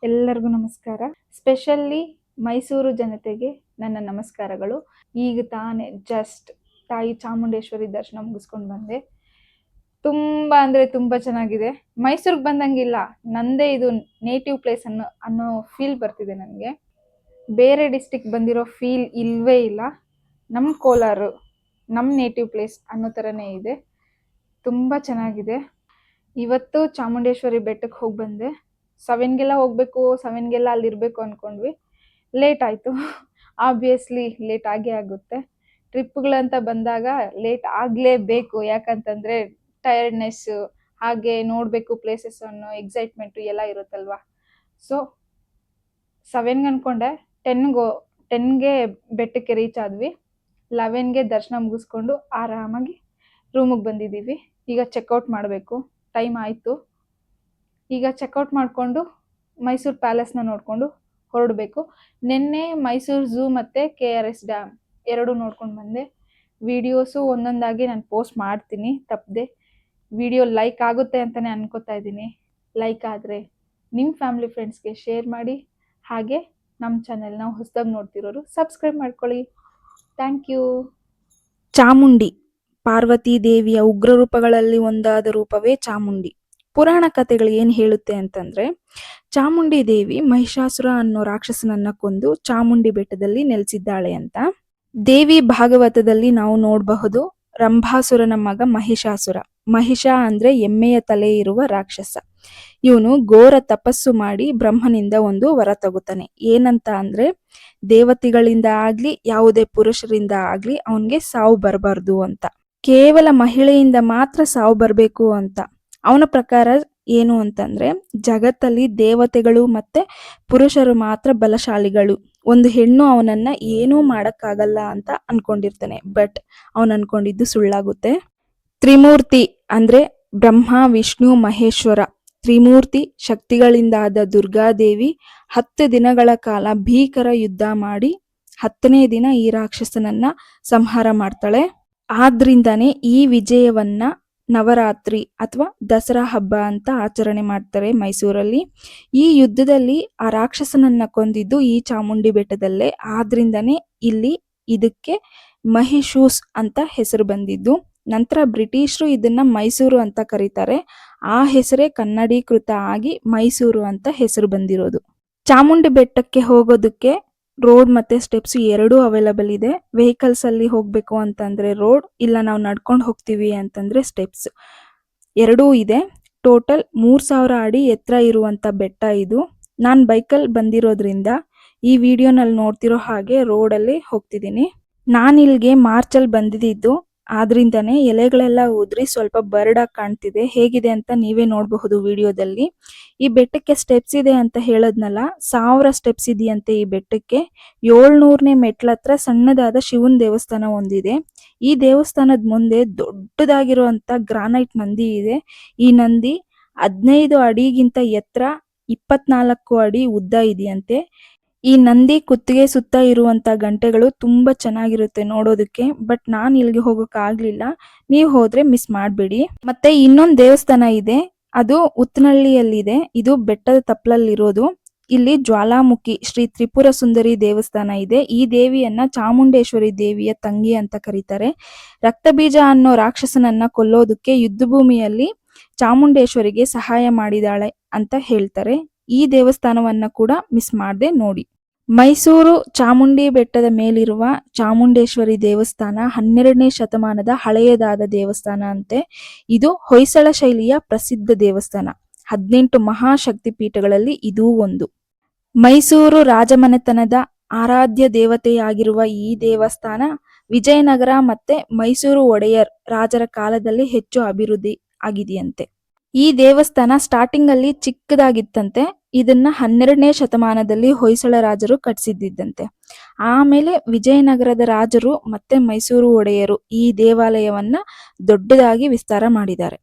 ಎಲ್ಲರಿಗೂ ನಮಸ್ಕಾರ. ಸ್ಪೆಷಲಿ ಮೈಸೂರು ಜನತೆಗೆ ನನ್ನ ನಮಸ್ಕಾರಗಳು. ಈಗ ತಾನೇ ಜಸ್ಟ್ ತಾಯಿ ಚಾಮುಂಡೇಶ್ವರಿ ದರ್ಶನ ಮುಗಿಸ್ಕೊಂಡು ಬಂದೆ. ತುಂಬ ಅಂದರೆ ತುಂಬ ಚೆನ್ನಾಗಿದೆ. ಮೈಸೂರಿಗೆ ಬಂದಂಗಿಲ್ಲ, ನಂದೇ ಇದು ನೇಟಿವ್ ಪ್ಲೇಸ್ ಅನ್ನೋ ಫೀಲ್ ಬರ್ತಿದೆ ನನಗೆ. ಬೇರೆ ಡಿಸ್ಟಿಕ್ ಬಂದಿರೋ ಫೀಲ್ ಇಲ್ಲವೇ ಇಲ್ಲ. ನಮ್ಮ ಕೋಲಾರ ನಮ್ಮ ನೇಟಿವ್ ಪ್ಲೇಸ್ ಅನ್ನೋ ಥರನೇ ಇದೆ. ತುಂಬ ಚೆನ್ನಾಗಿದೆ. ಇವತ್ತು ಚಾಮುಂಡೇಶ್ವರಿ ಬೆಟ್ಟಕ್ಕೆ ಹೋಗಿ ಬಂದೆ. 7ಗೆಲ್ಲ ಹೋಗಬೇಕು, 7ಗೆಲ್ಲ ಅಲ್ಲಿರಬೇಕು ಅಂದ್ಕೊಂಡ್ವಿ. ಲೇಟ್ ಆಯಿತು. ಆಬ್ವಿಯಸ್ಲಿ ಲೇಟ್ ಆಗೇ ಆಗುತ್ತೆ. ಟ್ರಿಪ್ಗಳಂತ ಬಂದಾಗ ಲೇಟ್ ಆಗಲೇಬೇಕು. ಯಾಕಂತಂದರೆ ಟಯರ್ಡ್ನೆಸ್ಸು, ಹಾಗೆ ನೋಡಬೇಕು ಪ್ಲೇಸಸ್ ಅನ್ನೋ ಎಕ್ಸೈಟ್ಮೆಂಟು ಎಲ್ಲ ಇರುತ್ತಲ್ವ. ಸೊ 7ಗೆ ಅಂದ್ಕೊಂಡೆ, 10ಗೆ ಬೆಟ್ಟಕ್ಕೆ ರೀಚ್ ಆದ್ವಿ. 11ಗೆ ದರ್ಶನ ಮುಗಿಸ್ಕೊಂಡು ಆರಾಮಾಗಿ ರೂಮಿಗೆ ಬಂದಿದ್ದೀವಿ. ಈಗ ಚೆಕ್ಔಟ್ ಮಾಡಬೇಕು. ಟೈಮ್ ಆಯಿತು. ಈಗ ಚೆಕ್ಔಟ್ ಮಾಡಿಕೊಂಡು ಮೈಸೂರು ಪ್ಯಾಲೇಸ್ನ ನೋಡಿಕೊಂಡು ಹೊರಡಬೇಕು. ನಿನ್ನೆ ಮೈಸೂರು ಝೂ ಮತ್ತು KRS ಡ್ಯಾಮ್ ಎರಡೂ ನೋಡ್ಕೊಂಡು ಬಂದೆ. ವಿಡಿಯೋಸು ಒಂದೊಂದಾಗಿ ನಾನು ಪೋಸ್ಟ್ ಮಾಡ್ತೀನಿ ತಪ್ಪದೆ. ವಿಡಿಯೋ ಲೈಕ್ ಆಗುತ್ತೆ ಅಂತಲೇ ಅನ್ಕೋತಾ ಇದ್ದೀನಿ. ಲೈಕ್ ಆದರೆ ನಿಮ್ಮ ಫ್ಯಾಮಿಲಿ ಫ್ರೆಂಡ್ಸ್ಗೆ ಶೇರ್ ಮಾಡಿ. ಹಾಗೆ ನಮ್ಮ ಚಾನೆಲ್ನ ಹೊಸದಾಗಿ ನೋಡ್ತಿರೋರು ಸಬ್ಸ್ಕ್ರೈಬ್ ಮಾಡ್ಕೊಳ್ಳಿ. Thank you. ಚಾಮುಂಡಿ ಪಾರ್ವತಿ ದೇವಿಯ ಉಗ್ರ ರೂಪಗಳಲ್ಲಿ ಒಂದಾದ ರೂಪವೇ ಚಾಮುಂಡಿ. ಪುರಾಣ ಕಥೆಗಳು ಏನು ಹೇಳುತ್ತೆ ಅಂತಂದ್ರೆ, ಚಾಮುಂಡಿ ದೇವಿ ಮಹಿಷಾಸುರ ಅನ್ನೋ ರಾಕ್ಷಸನನ್ನ ಕೊಂದು ಚಾಮುಂಡಿ ಬೆಟ್ಟದಲ್ಲಿ ನೆಲೆಸಿದ್ದಾಳೆ ಅಂತ. ದೇವಿ ಭಾಗವತದಲ್ಲಿ ನಾವು ನೋಡಬಹುದು, ರಂಭಾಸುರನ ಮಗ ಮಹಿಷಾಸುರ. ಮಹಿಷ ಅಂದ್ರೆ ಎಮ್ಮೆಯ ತಲೆ ಇರುವ ರಾಕ್ಷಸ. ಇವನು ಘೋರ ತಪಸ್ಸು ಮಾಡಿ ಬ್ರಹ್ಮನಿಂದ ಒಂದು ವರ ತಗೋತಾನೆ. ಏನಂತ ಅಂದ್ರೆ, ದೇವತೆಗಳಿಂದ ಆಗ್ಲಿ ಯಾವುದೇ ಪುರುಷರಿಂದ ಆಗ್ಲಿ ಅವನ್ಗೆ ಸಾವು ಬರಬಾರ್ದು ಅಂತ. ಕೇವಲ ಮಹಿಳೆಯಿಂದ ಮಾತ್ರ ಸಾವು ಬರಬೇಕು ಅಂತ. ಅವನ ಪ್ರಕಾರ ಏನು ಅಂತಂದ್ರೆ, ಜಗತ್ತಲ್ಲಿ ದೇವತೆಗಳು ಮತ್ತೆ ಪುರುಷರು ಮಾತ್ರ ಬಲಶಾಲಿಗಳು. ಒಂದು ಹೆಣ್ಣು ಅವನನ್ನ ಏನೂ ಮಾಡಕ್ಕಾಗಲ್ಲ ಅಂತ ಅನ್ಕೊಂಡಿರ್ತಾನೆ. ಬಟ್ ಅವನ್ ಅನ್ಕೊಂಡಿದ್ದು ಸುಳ್ಳಾಗುತ್ತೆ. ತ್ರಿಮೂರ್ತಿ ಅಂದ್ರೆ ಬ್ರಹ್ಮ, ವಿಷ್ಣು, ಮಹೇಶ್ವರ ತ್ರಿಮೂರ್ತಿ ಶಕ್ತಿಗಳಿಂದಾದ ದುರ್ಗಾದೇವಿ 10 ದಿನಗಳ ಕಾಲ ಭೀಕರ ಯುದ್ಧ ಮಾಡಿ 10ನೇ ದಿನ ಈ ರಾಕ್ಷಸನನ್ನ ಸಂಹಾರ ಮಾಡ್ತಾಳೆ. ಆದ್ರಿಂದಾನೇ ಈ ವಿಜಯವನ್ನ ನವರಾತ್ರಿ ಅಥವಾ ದಸರಾ ಹಬ್ಬ ಅಂತ ಆಚರಣೆ ಮಾಡ್ತಾರೆ ಮೈಸೂರಲ್ಲಿ. ಈ ಯುದ್ಧದಲ್ಲಿ ಆ ರಾಕ್ಷಸನನ್ನ ಕೊಂದಿದ್ದು ಈ ಚಾಮುಂಡಿ ಬೆಟ್ಟದಲ್ಲೇ. ಆದ್ರಿಂದಾನೇ ಇಲ್ಲಿ ಇದಕ್ಕೆ ಮಹಿಷೂಸ್ ಅಂತ ಹೆಸರು ಬಂದಿದ್ದು. ನಂತರ ಬ್ರಿಟಿಷರು ಇದನ್ನ ಮೈಸೂರು ಅಂತ ಕರೀತಾರೆ. ಆ ಹೆಸರೇ ಕನ್ನಡೀಕೃತ ಆಗಿ ಮೈಸೂರು ಅಂತ ಹೆಸರು ಬಂದಿರೋದು. ಚಾಮುಂಡಿ ಬೆಟ್ಟಕ್ಕೆ ಹೋಗೋದಕ್ಕೆ ರೋಡ್ ಮತ್ತೆ ಸ್ಟೆಪ್ಸ್ ಎರಡೂ ಅವೈಲಬಲ್ ಇದೆ. ವೆಹಿಕಲ್ಸ್ ಅಲ್ಲಿ ಹೋಗ್ಬೇಕು ಅಂತಂದ್ರೆ ರೋಡ್, ಇಲ್ಲ ನಾವು ನಡ್ಕೊಂಡು ಹೋಗ್ತೀವಿ ಅಂತಂದ್ರೆ ಸ್ಟೆಪ್ಸ್ ಎರಡೂ ಇದೆ. ಟೋಟಲ್ 3000 ಅಡಿ ಎತ್ತರ ಇರುವಂತ ಬೆಟ್ಟ ಇದು. ನಾನು ಬೈಕಲ್ಲಿ ಬಂದಿರೋದ್ರಿಂದ ಈ ವಿಡಿಯೋನಲ್ಲಿ ನೋಡ್ತಿರೋ ಹಾಗೆ ರೋಡಲ್ಲಿ ಹೋಗ್ತಿದ್ದೀನಿ. ನಾನು ಇಲ್ಲಿಗೆ ಮಾರ್ಚಲ್ಲಿ ಬಂದಿದ್ದು, ಆದ್ರಿಂದಾನೇ ಎಲೆಗಳೆಲ್ಲ ಉದ್ರಿ ಸ್ವಲ್ಪ ಬರ್ಡಾಗಿ ಕಾಣ್ತಿದೆ. ಹೇಗಿದೆ ಅಂತ ನೀವೇ ನೋಡಬಹುದು ವಿಡಿಯೋದಲ್ಲಿ. ಈ ಬೆಟ್ಟಕ್ಕೆ ಸ್ಟೆಪ್ಸ್ ಇದೆ ಅಂತ ಹೇಳದ್ನಲ್ಲ, 1000 ಸ್ಟೆಪ್ಸ್ ಇದೆಯಂತೆ ಈ ಬೆಟ್ಟಕ್ಕೆ. 700ನೇ ಮೆಟ್ಲ ಹತ್ರ ಸಣ್ಣದಾದ ಶಿವನ್ ದೇವಸ್ಥಾನ ಒಂದಿದೆ. ಈ ದೇವಸ್ಥಾನದ ಮುಂದೆ ದೊಡ್ಡದಾಗಿರುವಂತ ಗ್ರಾನೈಟ್ ನಂದಿ ಇದೆ. ಈ ನಂದಿ 15 ಅಡಿಗಿಂತ ಎತ್ತರ, 24 ಅಡಿ ಉದ್ದ ಇದೆಯಂತೆ. ಈ ನಂದಿ ಕುತ್ತಿಗೆ ಸುತ್ತ ಇರುವಂತ ಗಂಟೆಗಳು ತುಂಬಾ ಚೆನ್ನಾಗಿರುತ್ತೆ ನೋಡೋದಕ್ಕೆ. ಬಟ್ ನಾನು ಇಲ್ಲಿಗೆ ಹೋಗೋಕ್ ಆಗ್ಲಿಲ್ಲ. ನೀವು ಹೋದ್ರೆ ಮಿಸ್ ಮಾಡ್ಬೇಡಿ. ಮತ್ತೆ ಇನ್ನೊಂದು ದೇವಸ್ಥಾನ ಇದೆ, ಅದು ಉತ್ತನಹಳ್ಳಿಯಲ್ಲಿದೆ. ಇದು ಬೆಟ್ಟದ ತಪ್ಪಲಲ್ಲಿರೋದು. ಇಲ್ಲಿ ಜ್ವಾಲಾಮುಖಿ ಶ್ರೀ ತ್ರಿಪುರ ಸುಂದರಿ ದೇವಸ್ಥಾನ ಇದೆ. ಈ ದೇವಿಯನ್ನ ಚಾಮುಂಡೇಶ್ವರಿ ದೇವಿಯ ತಂಗಿ ಅಂತ ಕರೀತಾರೆ. ರಕ್ತಬೀಜ ಅನ್ನೋ ರಾಕ್ಷಸನನ್ನ ಕೊಲ್ಲೋದಕ್ಕೆ ಯುದ್ಧ ಭೂಮಿಯಲ್ಲಿ ಚಾಮುಂಡೇಶ್ವರಿಗೆ ಸಹಾಯ ಮಾಡಿದಾಳೆ ಅಂತ ಹೇಳ್ತಾರೆ. ಈ ದೇವಸ್ಥಾನವನ್ನ ಕೂಡ ಮಿಸ್ ಮಾಡದೆ ನೋಡಿ. ಮೈಸೂರು ಚಾಮುಂಡಿ ಬೆಟ್ಟದ ಮೇಲಿರುವ ಚಾಮುಂಡೇಶ್ವರಿ ದೇವಸ್ಥಾನ 12ನೇ ಶತಮಾನದ ಹಳೆಯದಾದ ದೇವಸ್ಥಾನ ಅಂತೆ. ಇದು ಹೊಯ್ಸಳ ಶೈಲಿಯ ಪ್ರಸಿದ್ಧ ದೇವಸ್ಥಾನ. 18 ಮಹಾಶಕ್ತಿ ಪೀಠಗಳಲ್ಲಿ ಇದೂ ಒಂದು. ಮೈಸೂರು ರಾಜಮನೆತನದ ಆರಾಧ್ಯ ದೇವತೆಯಾಗಿರುವ ಈ ದೇವಸ್ಥಾನ ವಿಜಯನಗರ ಮತ್ತೆ ಮೈಸೂರು ಒಡೆಯರ್ ರಾಜರ ಕಾಲದಲ್ಲಿ ಹೆಚ್ಚು ಅಭಿವೃದ್ಧಿ ಆಗಿದೆಯಂತೆ. ಈ ದೇವಸ್ಥಾನ ಸ್ಟಾರ್ಟಿಂಗ್ ಅಲ್ಲಿ ಚಿಕ್ಕದಾಗಿತ್ತಂತೆ. ಇದನ್ನ 12ನೇ ಶತಮಾನದಲ್ಲಿ ಹೊಯ್ಸಳ ರಾಜರು ಕಟ್ಟಿಸಿದ್ದಂತೆ. ಆಮೇಲೆ ವಿಜಯನಗರದ ರಾಜರು ಮತ್ತೆ ಮೈಸೂರು ಒಡೆಯರು ಈ ದೇವಾಲಯವನ್ನ ದೊಡ್ಡದಾಗಿ ವಿಸ್ತಾರ ಮಾಡಿದ್ದಾರೆ.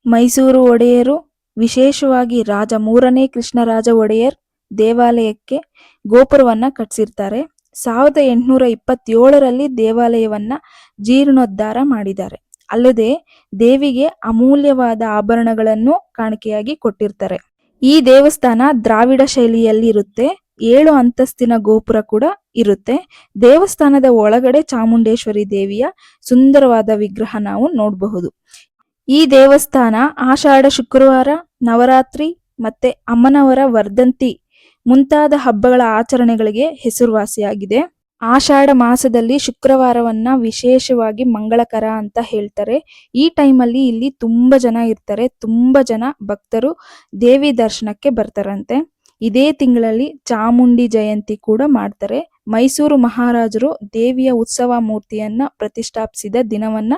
ಮೈಸೂರು ಒಡೆಯರು, ವಿಶೇಷವಾಗಿ ರಾಜ 3ನೇ ಕೃಷ್ಣರಾಜ ಒಡೆಯರ್ ದೇವಾಲಯಕ್ಕೆ ಗೋಪುರವನ್ನ ಕಟ್ಟಿಸಿರ್ತಾರೆ. 1827ರಲ್ಲಿ ದೇವಾಲಯವನ್ನ ಜೀರ್ಣೋದ್ಧಾರ ಮಾಡಿದ್ದಾರೆ. ಅಲ್ಲದೆ ದೇವಿಗೆ ಅಮೂಲ್ಯವಾದ ಆಭರಣಗಳನ್ನು ಕಾಣಿಕೆಯಾಗಿ ಕೊಟ್ಟಿರ್ತಾರೆ. ಈ ದೇವಸ್ಥಾನ ದ್ರಾವಿಡ ಶೈಲಿಯಲ್ಲಿ ಇರುತ್ತೆ. 7 ಅಂತಸ್ತಿನ ಗೋಪುರ ಕೂಡ ಇರುತ್ತೆ. ದೇವಸ್ಥಾನದ ಒಳಗಡೆ ಚಾಮುಂಡೇಶ್ವರಿ ದೇವಿಯ ಸುಂದರವಾದ ವಿಗ್ರಹ ನಾವು ನೋಡಬಹುದು. ಈ ದೇವಸ್ಥಾನ ಆಷಾಢ ಶುಕ್ರವಾರ, ನವರಾತ್ರಿ ಮತ್ತೆ ಅಮ್ಮನವರ ವರ್ಧಂತಿ ಮುಂತಾದ ಹಬ್ಬಗಳ ಆಚರಣೆಗಳಿಗೆ ಹೆಸರುವಾಸಿಯಾಗಿದೆ. ಆಷಾಢ ಮಾಸದಲ್ಲಿ ಶುಕ್ರವಾರವನ್ನ ವಿಶೇಷವಾಗಿ ಮಂಗಳಕರ ಅಂತ ಹೇಳ್ತಾರೆ. ಈ ಟೈಮಲ್ಲಿ ಇಲ್ಲಿ ತುಂಬಾ ಜನ ಇರ್ತಾರೆ. ತುಂಬಾ ಜನ ಭಕ್ತರು ದೇವಿ ದರ್ಶನಕ್ಕೆ ಬರ್ತಾರಂತೆ. ಇದೇ ತಿಂಗಳಲ್ಲಿ ಚಾಮುಂಡಿ ಜಯಂತಿ ಕೂಡ ಮಾಡ್ತಾರೆ. ಮೈಸೂರು ಮಹಾರಾಜರು ದೇವಿಯ ಉತ್ಸವ ಮೂರ್ತಿಯನ್ನ ಪ್ರತಿಷ್ಠಾಪಿಸಿದ ದಿನವನ್ನ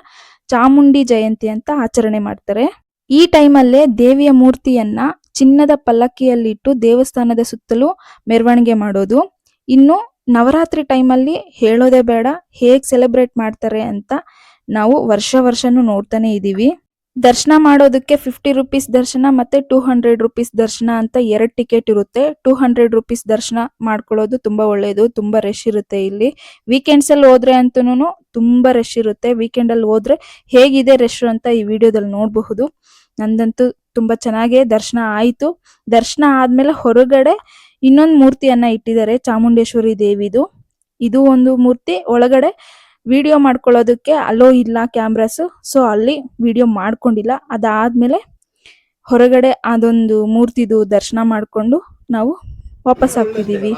ಚಾಮುಂಡಿ ಜಯಂತಿ ಅಂತ ಆಚರಣೆ ಮಾಡ್ತಾರೆ. ಈ ಟೈಮಲ್ಲೇ ದೇವಿಯ ಮೂರ್ತಿಯನ್ನ ಚಿನ್ನದ ಪಲ್ಲಕ್ಕಿಯಲ್ಲಿಟ್ಟು ದೇವಸ್ಥಾನದ ಸುತ್ತಲೂ ಮೆರವಣಿಗೆ ಮಾಡೋದು. ಇನ್ನು ನವರಾತ್ರಿ ಟೈಮಲ್ಲಿ ಹೇಳೋದೇ ಬೇಡ, ಹೇಗ್ ಸೆಲೆಬ್ರೇಟ್ ಮಾಡ್ತಾರೆ ಅಂತ ನಾವು ವರ್ಷನೂ ನೋಡ್ತಾನೆ ಇದೀವಿ. ದರ್ಶನ ಮಾಡೋದಕ್ಕೆ 50 ರೂಪೀಸ್ ದರ್ಶನ ಮತ್ತೆ 200 ರೂಪೀಸ್ ದರ್ಶನ ಅಂತ 2 ಟಿಕೆಟ್ ಇರುತ್ತೆ. 200 ರೂಪೀಸ್ ದರ್ಶನ ಮಾಡ್ಕೊಳ್ಳೋದು ತುಂಬಾ ಒಳ್ಳೇದು. ತುಂಬಾ ರಶ್ ಇರುತ್ತೆ ಇಲ್ಲಿ. ವೀಕೆಂಡ್ಸ್ ಅಲ್ಲಿ ಹೋದ್ರೆ ಅಂತನೂ ತುಂಬಾ ರಶ್ ಇರುತ್ತೆ. ವೀಕೆಂಡ್ ಅಲ್ಲಿ ಹೋದ್ರೆ ಹೇಗಿದೆ ರಶ್ ಅಂತ ಈ ವಿಡಿಯೋದಲ್ಲಿ ನೋಡಬಹುದು. ನಂದಂತೂ ತುಂಬಾ ಚೆನ್ನಾಗಿ ದರ್ಶನ ಆಯ್ತು. ದರ್ಶನ ಆದ್ಮೇಲೆ ಹೊರಗಡೆ ಇನ್ನೊಂದು ಮೂರ್ತಿಯನ್ನ ಇಟ್ಟಿದ್ದಾರೆ, ಚಾಮುಂಡೇಶ್ವರಿ ದೇವಿದು. ಇದು ಒಂದು ಮೂರ್ತಿ. ಒಳಗಡೆ ವಿಡಿಯೋ ಮಾಡ್ಕೊಳ್ಳೋದಕ್ಕೆ ಅಲೋ ಇಲ್ಲ ಕ್ಯಾಮ್ರಾಸ್, ಸೊ ಅಲ್ಲಿ ವಿಡಿಯೋ ಮಾಡ್ಕೊಂಡಿಲ್ಲ. ಅದಾದ್ಮೇಲೆ ಹೊರಗಡೆ ಅದೊಂದು ಮೂರ್ತಿದು ದರ್ಶನ ಮಾಡ್ಕೊಂಡು ನಾವು ವಾಪಸ್ ಆಗ್ತಿದೀವಿ.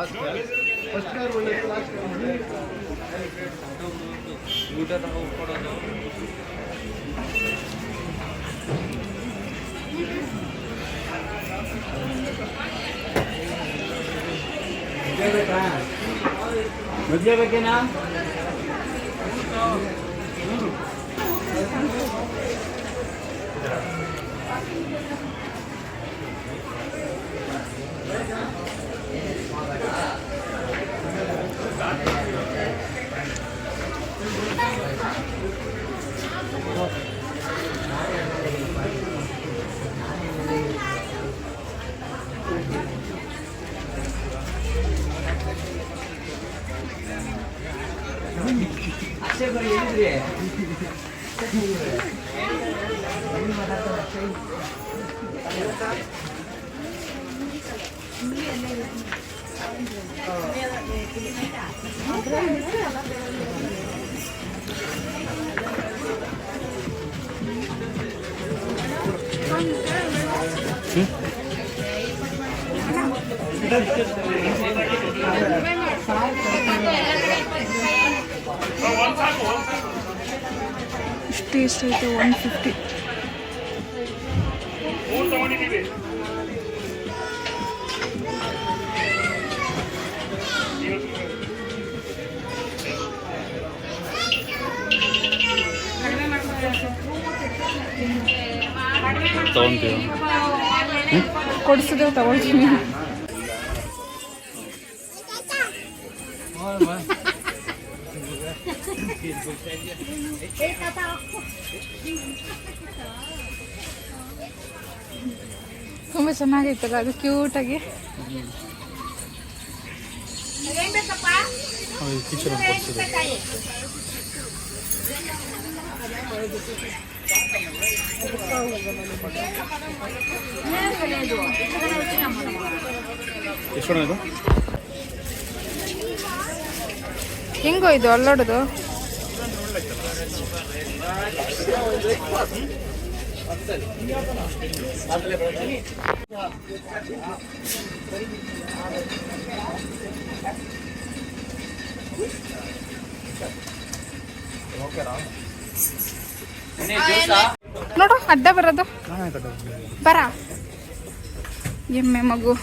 ಮದ್ಯ ಬೇಕೇನಾ? ಇಷ್ಟು ಎಷ್ಟೈತೆ? 150. ಕೊಡಿಸಿದ್ರೆ ತಗೊಳ್ತೀನಿ. ತುಂಬಾ ಚೆನ್ನಾಗೈತಲ್ಲ ಅದು, ಕ್ಯೂಟ್ ಆಗಿ. ಹೆಂಗೋ ಇದು ಅಲ್ಲೋಡೋದು? ನೋಡು ಅಡ್ಡ ಬರೋದು, ಬರ ಎಮ್ಮೆ ಮಗು.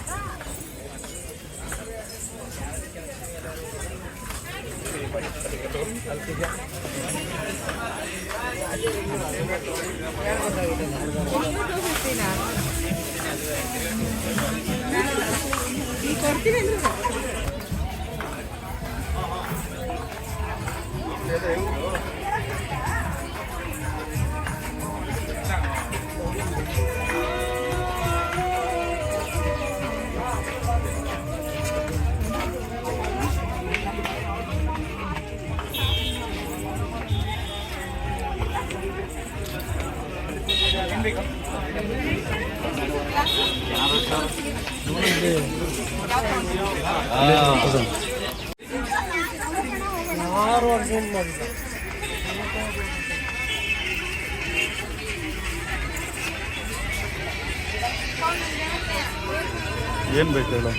ಏನು ಬೇಕು ಹೇಳು.